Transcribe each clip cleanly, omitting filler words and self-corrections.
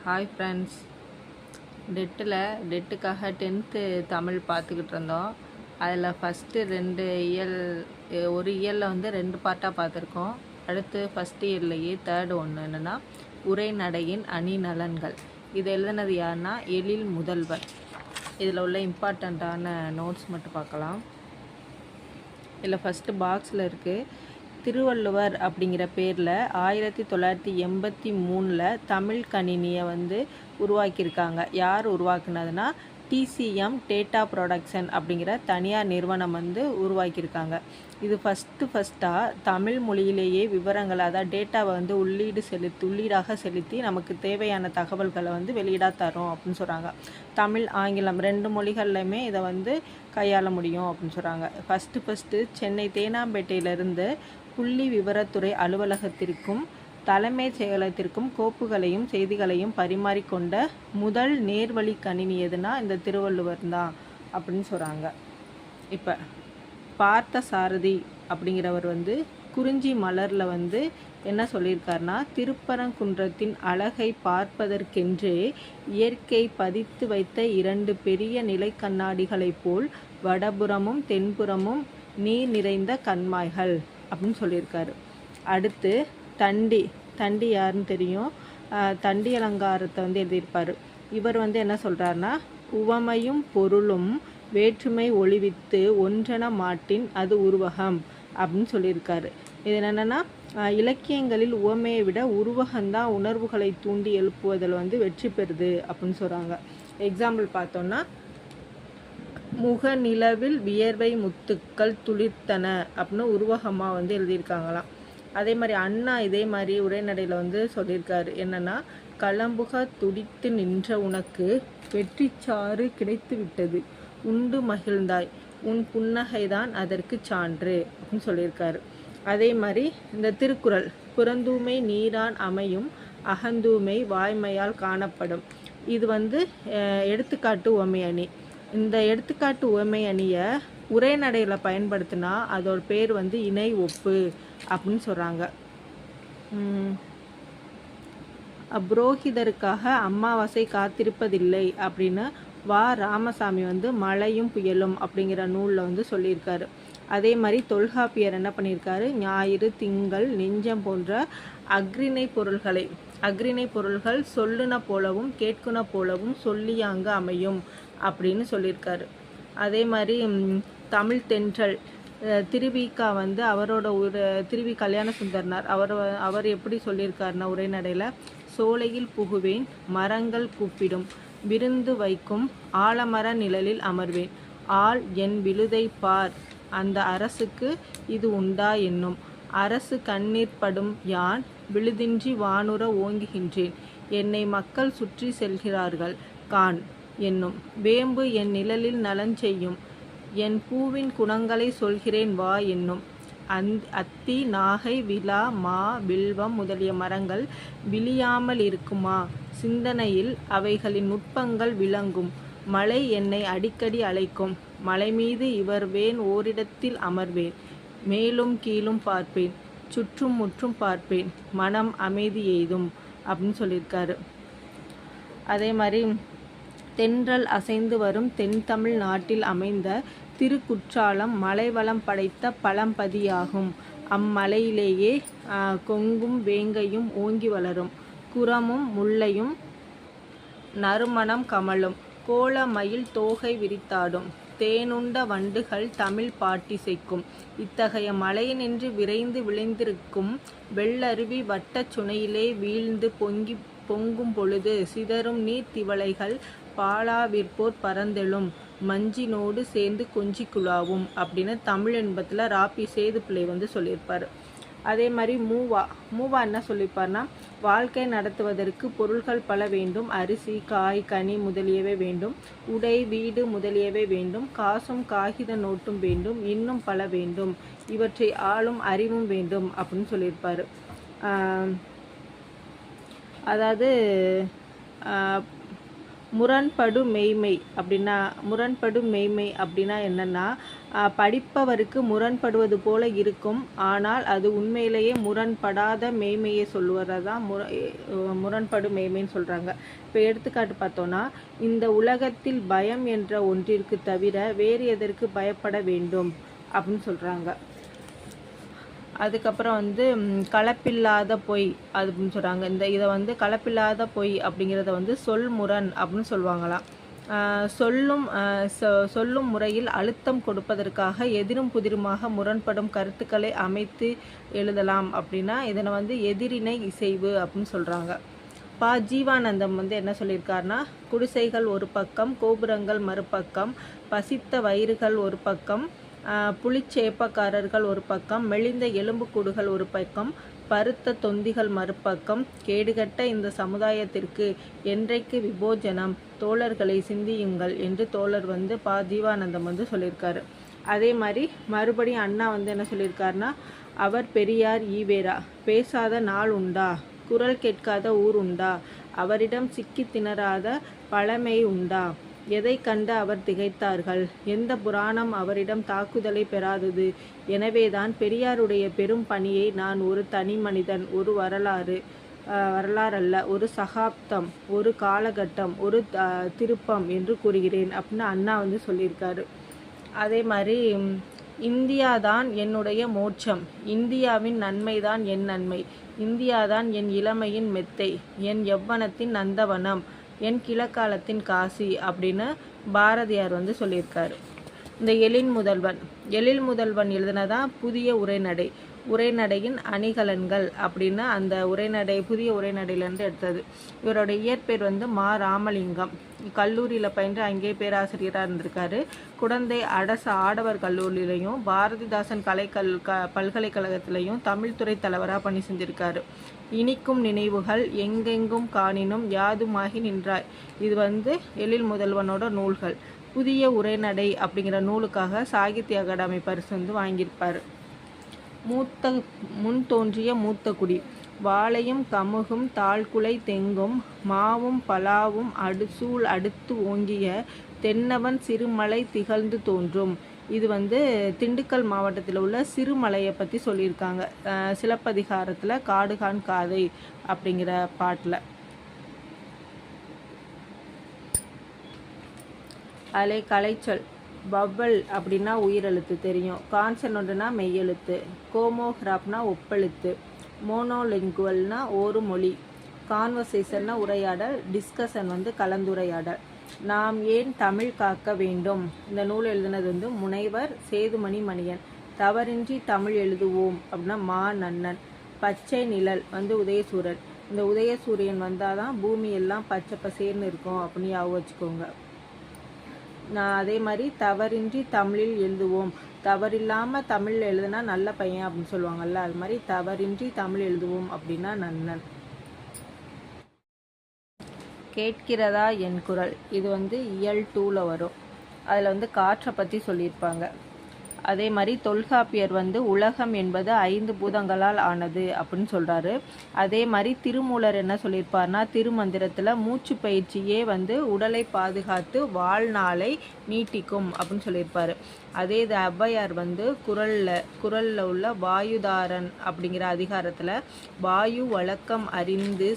Hi friends. டெட்டுக்காக 10th Tamil பார்த்துக்கிட்டு இருந்தோம். அதில் ஃபஸ்ட்டு 2 இயல், ஒரு இயலில் வந்து 2 பார்ட்டாக பார்த்துருக்கோம். அடுத்து ஃபஸ்ட் இயர்லேயே தேர்டு ஒன்று என்னென்னா உரைநடையின் அணி நலன்கள். இது எழுதுனது யாருன்னா எழில் முதல்வர். இதில் உள்ள இம்பார்ட்டண்ட்டான நோட்ஸ் மட்டும் பார்க்கலாம். இதில் ஃபஸ்ட்டு பாக்ஸில் இருக்குது. திருவள்ளுவர் அப்படிங்கிற பேரில் 1983 தமிழ் கணினியை வந்து உருவாக்கியிருக்காங்க. யார் உருவாக்குனதுன்னா TCM டேட்டா ப்ரொடக்ஷன் அப்படிங்கிற தனியார் நிறுவனம் வந்து உருவாக்கியிருக்காங்க. இது ஃபஸ்ட்டாக தமிழ் மொழியிலேயே விவரங்களை, அதாவது டேட்டாவை வந்து உள்ளீடாக செலுத்தி நமக்கு தேவையான தகவல்களை வந்து வெளியிடாக தரும் அப்படின்னு சொல்கிறாங்க. தமிழ், ஆங்கிலம் 2 மொழிகள்லையுமே இதை வந்து கையாள முடியும் அப்படின்னு சொல்கிறாங்க. ஃபஸ்ட்டு சென்னை தேனாம்பேட்டையிலிருந்து புள்ளி விவரத்துறை அலுவலகத்திற்கும் தலைமைச் செயலகத்திற்கும் கோப்புகளையும் செய்திகளையும் பரிமாறிக்கொண்ட முதல் நேர்வழி கணினி எதுனா இந்த திருவள்ளுவர் தான் அப்படின்னு சொல்கிறாங்க. இப்போ பார்த்த சாரதி அப்படிங்கிறவர் வந்து குறிஞ்சி மலரில் வந்து என்ன சொல்லியிருக்காருனா, திருப்பரங்குன்றத்தின் அழகை பார்ப்பதற்கென்றே இயற்கை பதித்து வைத்த 2 பெரிய நிலை கண்ணாடிகளைப் போல் வடபுறமும் தென்புறமும் நீர் நிறைந்த கண்மாய்கள் அப்படின்னு சொல்லியிருக்காரு. அடுத்து தண்டி யாருன்னு தெரியும். தண்டி அலங்காரத்தை வந்து எழுதியிருப்பார். இவர் வந்து என்ன சொல்கிறாருன்னா, உவமையும் பொருளும் வேற்றுமை ஒளிவித்து ஒன்றென மாட்டின் அது உருவகம் அப்படின்னு சொல்லியிருக்காரு. இது என்னென்னா, இலக்கியங்களில் உவமையை விட உருவகம்தான் உணர்வுகளை தூண்டி எழுப்புவதில் வந்து வெற்றி பெறுது அப்படின்னு சொல்கிறாங்க. எக்ஸாம்பிள் பார்த்தோன்னா, முகநிலவில் வியர்வை முத்துக்கள் துளிர்த்தன அப்படின்னு உருவகமாக வந்து எழுதியிருக்காங்களாம். அதே மாதிரி அண்ணா இதே மாதிரி உரைநடையில் வந்து சொல்லியிருக்காரு. என்னென்னா, களம்புக துடித்து நின்ற உனக்கு வெற்றிச்சாறு கிடைத்து விட்டது, உண்டு மகிழ்ந்தாய், உன் புன்னகைதான் அதற்கு சான்று அப்படின்னு சொல்லியிருக்காரு. அதே மாதிரி இந்த திருக்குறள், புறந்தூமை நீரான் அமையும் அகந்தூமை வாய்மையால் காணப்படும். இது வந்து எடுத்துக்காட்டு உவமை அணி. இந்த எடுத்துக்காட்டு உவமை அணியை உரைநடையில் பயன்படுத்தினா அதோட பேர் வந்து இணை ஒப்பு அப்படின்னு சொல்கிறாங்க. புரோகிதருக்காக அமாவாசை காத்திருப்பதில்லை அப்படின்னு ராமசாமி வந்து மழையும் புயலும் அப்படிங்கிற நூலில் வந்து சொல்லியிருக்காரு. அதே மாதிரி தொல்காப்பியர் என்ன பண்ணியிருக்காரு, ஞாயிறு, திங்கள், நெஞ்சம் போன்ற அக்ரிணை பொருள்கள் சொல்லுன போலவும் கேட்குன போலவும் சொல்லியாங்க அமையும் அப்படின்னு சொல்லியிருக்காரு. அதே மாதிரி தமிழ் தென்றல் திருவிக்கா வந்து அவரோட திருவி கல்யாண சுந்தரனார் அவர் எப்படி சொல்லியிருக்காருன்னா உரைநடையில், சோலையில் புகுவேன் மரங்கள் கூப்பிடும், விருந்து வைக்கும் ஆலமர நிழலில் அமர்வேன், ஆள் என் விழுதை பார், அந்த அரசுக்கு இது உண்டா என்னும், அரசு கண்ணீர் படும் யான் விழுதின்றி வானுற ஓங்குகின்றேன், என்னை மக்கள் சுற்றி செல்கிறார்கள் கான் என்னும், வேம்பு என் நிழலில் நலஞ்செய்யும், என் பூவின் குணங்களை சொல்கிறேன் வா என்னும், அத்தி நாகை விலா மா வில்வம் முதலிய மரங்கள் விழியாமல் இருக்குமா, சிந்தனையில் அவைகளின் நுட்பங்கள் விளங்கும், மழை என்னை அடிக்கடி அழைக்கும், மலை மீது இவர்வேன் ஓரிடத்தில் அமர்வேன், மேலும் கீழும் பார்ப்பேன், சுற்றும் முற்றும் பார்ப்பேன், மனம் அமைதி எய்தும் அப்படின்னு சொல்லியிருக்காரு. அதே மாதிரி தென்றல் அசைந்து வரும் தென் தமிழ் நாட்டில் அமைந்த திருக்குற்றாலம் மலைவளம் படைத்த பழம்பதியாகும், அம்மலையிலேயே கொங்கும் வேங்கையும் ஓங்கி வளரும், குரமும் முல்லையும் நறுமணம் கமலும், கோலமயில் தோகை விரித்தாடும், தேனுண்ட வண்டுகள் தமிழ் பாட்டிசைக்கும், இத்தகைய மலையினின்று விரைந்து விளைந்திருக்கும் வெள்ளருவி வட்டச் சுனையிலே வீழ்ந்து பொங்கும் பொழுது சிதறும் நீர் திவளைகள் பாலாவிற்போர் பரந்தெழும், மஞ்சினோடு சேர்ந்து கொஞ்சி குழாவும் அப்படின்னு தமிழ் என்பதில் ராபி சேதுப்பிள்ளை வந்து சொல்லியிருப்பார். அதே மாதிரி மூவா என்ன சொல்லியிருப்பார்னா, வாழ்க்கை நடத்துவதற்கு பொருள்கள் பல வேண்டும், அரிசி காய் கனி முதலியவை வேண்டும், உடை வீடு முதலியவை வேண்டும், காசும் காகித நோட்டும் வேண்டும், இன்னும் பல வேண்டும், இவற்றை ஆளும் அறிவும் வேண்டும் அப்படின்னு சொல்லியிருப்பார். அதாவது முரண்படு மெய்மை அப்படின்னா என்னென்னா, படிப்பவருக்கு முரண்படுவது போல இருக்கும், ஆனால் அது உண்மையிலேயே முரண்படாத மெய்மையை சொல்லுவதை தான் முரண்படு மெய்மைன்னு சொல்கிறாங்க. இப்போ எடுத்துக்காட்டு பார்த்தோன்னா, இந்த உலகத்தில் பயம் என்ற ஒன்றிற்கு தவிர வேறு எதற்கு பயப்பட வேண்டும் அப்படின்னு சொல்கிறாங்க. அதுக்கப்புறம் வந்து கலப்பில்லாத பொய் அப்படின்னு சொல்கிறாங்க. இதை கலப்பில்லாத பொய் அப்படிங்கிறத சொல்முரண் அப்படின்னு சொல்லுவாங்களாம். சொல்லும் முறையில் அழுத்தம் கொடுப்பதற்காக எதிரும் புதிருமாக முரண்படும் கருத்துக்களை அமைத்து எழுதலாம் அப்படின்னா இதனை எதிரினை இசைவு அப்படின்னு சொல்கிறாங்க. ஜீவானந்தம் என்ன சொல்லியிருக்காருன்னா, குடிசைகள் ஒரு பக்கம், கோபுரங்கள் மறுபக்கம், பசித்த வயிறுகள் ஒரு பக்கம், புலிச்சேப்பக்காரர்கள் ஒரு பக்கம், மெலிந்த எலும்புக்கூடுகள் ஒரு பக்கம், பருத்த தொந்திகள் மறுபக்கம், கேடுகட்ட இந்த சமுதாயத்திற்கு என்றைக்கு விபோஜனம், தோழர்களை சிந்தியுங்கள் என்று தோழர் ஜீவானந்தம் சொல்லியிருக்காரு. அதே மாதிரி மறுபடியும் அண்ணா என்ன சொல்லியிருக்காருன்னா, அவர் பெரியார் ஈவேரா, பேசாத நாள் உண்டா, குரல் கேட்காத ஊர் உண்டா, அவரிடம் சிக்கி திணறாத பழமை உண்டா, எதை கண்டு அவர் திகைத்தார்கள், எந்த புராணம் அவரிடம் தாக்குதலை பெறாதது, எனவேதான் பெரியாருடைய பெரும் பணியை நான் ஒரு தனி மனிதன், ஒரு வரலாறல்ல, ஒரு சகாப்தம், ஒரு காலகட்டம், ஒரு திருப்பம் என்று கூறுகிறேன் அப்படின்னு அண்ணா சொல்லியிருக்காரு. அதே மாதிரி இந்தியாதான் என்னுடைய மோட்சம், இந்தியாவின் நன்மைதான் என் நன்மை, இந்தியாதான் என் இளமையின் மெத்தை, என் யவ்வனத்தின் நந்தவனம், என் கிழக்காலத்தின் காசி அப்படின்னு பாரதியார் சொல்லியிருக்காரு. இந்த எழில் முதல்வன் எழுதினதான் புதிய உரைநடை, உரைநடையின் அணிகலன்கள் அப்படின்னு அந்த புதிய உரைநடையிலேருந்து எடுத்தது. இவரோட இயற்பேர் மா ராமலிங்கம். கல்லூரியில் பயின்று அங்கே பேராசிரியராக இருந்திருக்காரு. குடந்தை அரசு ஆடவர் கல்லூரியிலையும் பாரதிதாசன் பல்கலைக்கழகத்திலையும் தமிழ்துறை தலைவராக பணி செஞ்சிருக்காரு. இனிக்கும் நினைவுகள் எங்கெங்கும் காணினும் யாதுமாகி நின்றாய், இது எழில் முதல்வனோட நூல்கள். புதிய உரைநடை அப்படிங்கிற நூலுக்காக சாகித்ய அகாடமி பரிசு வாங்கியிருப்பார். முன் தோன்றிய மூத்த குடி, வாழையும் கமுகும் தாழ்குலை தெங்கும் மாவும் பலாவும் சூழ் அடுத்து ஓங்கிய தென்னவன் சிறுமலை திகழ்ந்து தோன்றும். இது திண்டுக்கல் மாவட்டத்தில் உள்ள சிறுமலையை பற்றி சொல்லியிருக்காங்க. சிலப்பதிகாரத்தில் காடுகான் காதை அப்படிங்கிற பாட்டில். கலைச்சொல் வவ்வல் அப்படின்னா உயிரெழுத்து தெரியும், கான்சனொன்ட்னா மெய்யெழுத்து, கோமோகிராஃப்னா ஒப்பெழுத்து, மோனோலிங்குவல்னா ஒரு மொழி, கான்வர்சேஷன்னா உரையாடல், டிஸ்கஷன் கலந்துரையாடல். நாம் ஏன் தமிழ் காக்க வேண்டும், இந்த நூல் எழுதினது முனைவர் சேதுமணி மணியன். தவறின்றி தமிழ் எழுதுவோம் அப்படின்னா மா நன்னன். பச்சை நிழல் உதயசூரன். இந்த உதயசூரியன் வந்தால் தான் பூமி எல்லாம் பச்சை பசேர்னு இருக்கும் அப்படின்னு ஞாபகம் வச்சுக்கோங்க. அதே மாதிரி தவறின்றி தமிழில் எழுதுவோம், தவறில்லாமல் தமிழ் எழுதுனா நல்ல பையன் அப்படின்னு சொல்லுவாங்கல்ல, அது மாதிரி தவறின்றி தமிழ் எழுதுவோம் அப்படின்னா நன்னன். கேட்கிறதா என் குரல், இது இயல் 2ல் வரும். அதில் காற்றை பற்றி சொல்லியிருப்பாங்க. அதே மாதிரி தொல்காப்பியர் உலகம் என்பது 5 பூதங்களால் ஆனது அப்படின்னு சொல்கிறாரு. அதே மாதிரி திருமூலர் என்ன சொல்லியிருப்பார்னா, திருமந்திரத்தில் மூச்சு பயிற்சியே உடலை பாதுகாத்து வாழ்நாளை நீட்டிக்கும் அப்படின்னு சொல்லியிருப்பார். அதே இது ஔவையார் குரலில் உள்ள வாயுதாரன் அப்படிங்கிற அதிகாரத்தில் வாயு வழக்கம் அறிந்து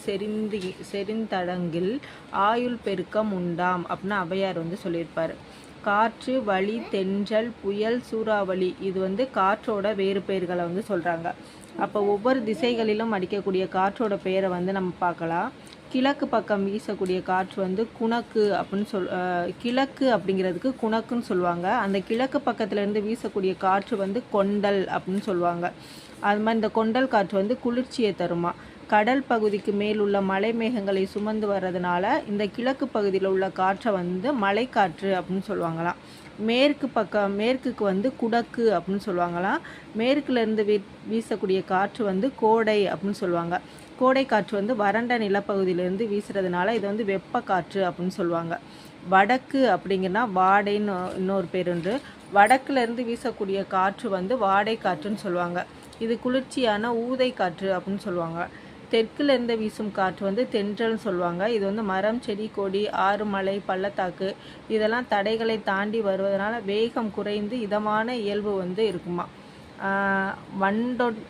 செறிந்தடங்கில் ஆயுள் பெருக்கம் உண்டாம் அப்படின்னு ஔவையார் சொல்லியிருப்பார். காற்று, வளி, தென்றல், புயல், சூறாவளி, இது காற்றோட வேறு பெயர்களை சொல்கிறாங்க. அப்போ ஒவ்வொரு திசைகளிலும் அடிக்கக்கூடிய காற்றோட பெயரை நம்ம பார்க்கலாம். கிழக்கு பக்கம் வீசக்கூடிய காற்று குணக்கு அப்படின்னு கிழக்கு அப்படிங்கிறதுக்கு குணக்குன்னு சொல்லுவாங்க. அந்த கிழக்கு பக்கத்துலேருந்து வீசக்கூடிய காற்று கொண்டல் அப்படின்னு சொல்லுவாங்க. அது மாதிரி இந்த கொண்டல் காற்று குளிர்ச்சியை தருமா. கடல் பகுதிக்கு மேல் உள்ள மலை மேகங்களை சுமந்து வர்றதுனால இந்த கிழக்கு பகுதியில் உள்ள காற்றை மலைக்காற்று அப்படின்னு சொல்லுவாங்களாம். மேற்குக்கு குடக்கு அப்படின்னு சொல்லுவாங்களாம். மேற்குலேருந்து வீசக்கூடிய காற்று கோடை அப்படின்னு சொல்லுவாங்க. கோடை காற்று வறண்ட நிலப்பகுதியிலேருந்து வீசுறதுனால இது வெப்ப காற்று அப்படின்னு சொல்லுவாங்க. வடக்கு அப்படிங்கன்னா வாடைன்னு இன்னொரு பேர் உண்டு. வடக்குலேருந்து வீசக்கூடிய காற்று வாடை காற்றுன்னு சொல்லுவாங்க. இது குளிர்ச்சியான ஊதை காற்று அப்படின்னு சொல்லுவாங்க. தெற்குலேருந்து வீசும் காற்று வந்து தென்றல்னு சொல்லுவாங்க. இது வந்து மரம், செடி, கொடி, ஆறு, மலை, பள்ளத்தாக்கு இதெல்லாம் தடைகளை தாண்டி வருவதனால வேகம் குறைந்து இதமான இயல்பு வந்து இருக்குமா.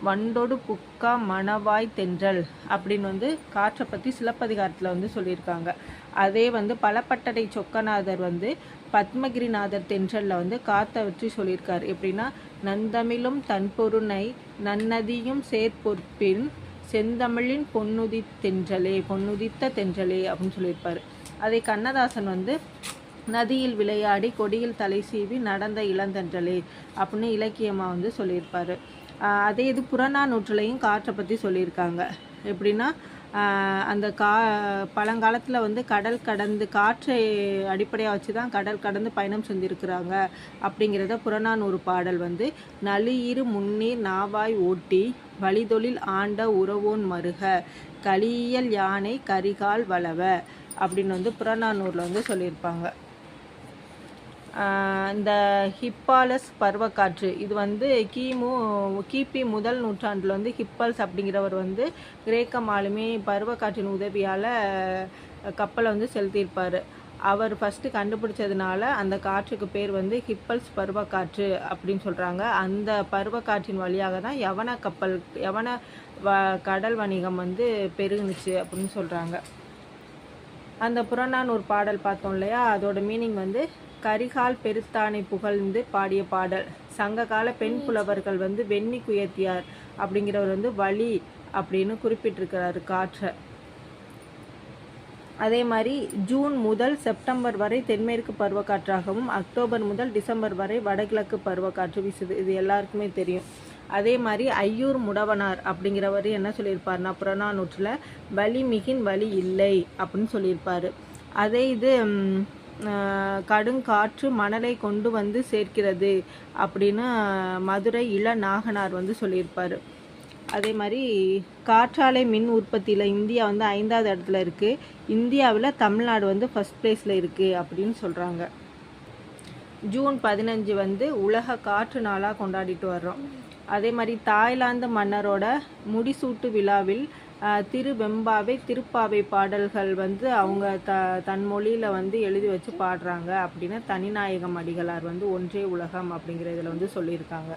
வண்டொடு புக்கா மணவாய் தென்றல் அப்படின்னு வந்து காற்றை பற்றி சிலப்பதிகாரத்தில் வந்து சொல்லியிருக்காங்க. அதே வந்து பலப்பட்டடை சொக்கநாதர் வந்து பத்மகிரிநாதர் தென்றலில் வந்து காற்றை வச்சு சொல்லியிருக்காரு. எப்படின்னா, நந்தமிழும் தன்பொருணை நன்னதியும் சேர்பொற்பின் செந்தமிழின் பொன்னுதித்த தென்றலே அப்படின்னு சொல்லியிருப்பார். அதை கண்ணதாசன் வந்து நதியில் விளையாடி கொடியில் தலை சீவி நடந்த இளந்தென்றலே அப்படின்னு இலக்கியமாக வந்து சொல்லியிருப்பார். அதே இது புறநானூற்றுலையும் காற்றை பற்றி சொல்லியிருக்காங்க. எப்படின்னா, அந்த பழங்காலத்தில் வந்து கடல் கடந்து காற்றை அடிப்படையாக வச்சு தான் கடல் கடந்து பயணம் செஞ்சுருக்கிறாங்க அப்படிங்கிறத புறநானூறு பாடல் வந்து நளியிரு முன்னீர் நாவாய் ஓட்டி வழிதொழில் ஆண்ட உறவோன் மருக கலியல் யானை கரிகால் வளவ அப்படின்னு வந்து புறநானூரில் வந்து சொல்லியிருப்பாங்க. இந்த ஹிப்பாலஸ் பருவக்காற்று இது வந்து கிபி முதல் நூற்றாண்டில் வந்து ஹிப்பல்ஸ் அப்படிங்கிறவர் வந்து கிரேக்க மாலுமி பருவக்காற்றின் உதவியால் கப்பலை வந்து செலுத்தியிருப்பார். அவர் ஃபஸ்ட்டு கண்டுபிடிச்சதுனால அந்த காற்றுக்கு பேர் வந்து ஹிப்பல்ஸ் பருவக்காற்று அப்படின்னு சொல்கிறாங்க. அந்த பருவக்காற்றின் வழியாக தான் யவன கடல் வணிகம் வந்து பெருகுனுச்சு அப்படின்னு சொல்கிறாங்க. அந்த புறநானூறு பாடல் பார்த்தோம் இல்லையா, அதோட மீனிங் வந்து கரிகால் பெருத்தானை புகழ்ந்து பாடிய பாடல். சங்ககால பெண் புலவர்கள் வந்து வெண்ணி குயத்தியார் அப்படிங்கிறவர் வந்து வழி அப்படின்னு குறிப்பிட்டிருக்கிறாரு காற்றை. அதே மாதிரி ஜூன் முதல் செப்டம்பர் வரை தென்மேற்கு பருவக்காற்றாகவும் அக்டோபர் முதல் டிசம்பர் வரை வடகிழக்கு பருவக்காற்று வீசுது. இது எல்லாருக்குமே தெரியும். அதே மாதிரி ஐயூர் முடவனார் அப்படிங்கிறவர் என்ன சொல்லியிருப்பார்னா, புறநானூற்றில் வலி மிகின் வலி இல்லை அப்படின்னு சொல்லியிருப்பார். அதே இது கடுங்காற்று மணலை கொண்டு வந்து சேர்க்கிறது அப்படின்னு மதுரை இளநாகனார் வந்து சொல்லியிருப்பார். அதே மாதிரி காற்றாலை மின் உற்பத்தியில் இந்தியா வந்து 5வது இடத்துல இருக்குது. இந்தியாவில் தமிழ்நாடு வந்து ஃபஸ்ட் பிளேஸில் இருக்குது அப்படின்னு சொல்கிறாங்க. ஜூன் 15 வந்து உலக காற்று நாளாக கொண்டாடிட்டு வர்றோம். அதே மாதிரி தாய்லாந்து மன்னரோட முடிசூட்டு விழாவில் திருவெம்பாவை திருப்பாவை பாடல்கள் வந்து அவங்க தன் மொழியில் வந்து எழுதி வச்சு பாடுறாங்க அப்படின்னு தனிநாயகம் அடிகளார் வந்து ஒன்றே உலகம் அப்படிங்கிற இதில் வந்து சொல்லியிருக்காங்க.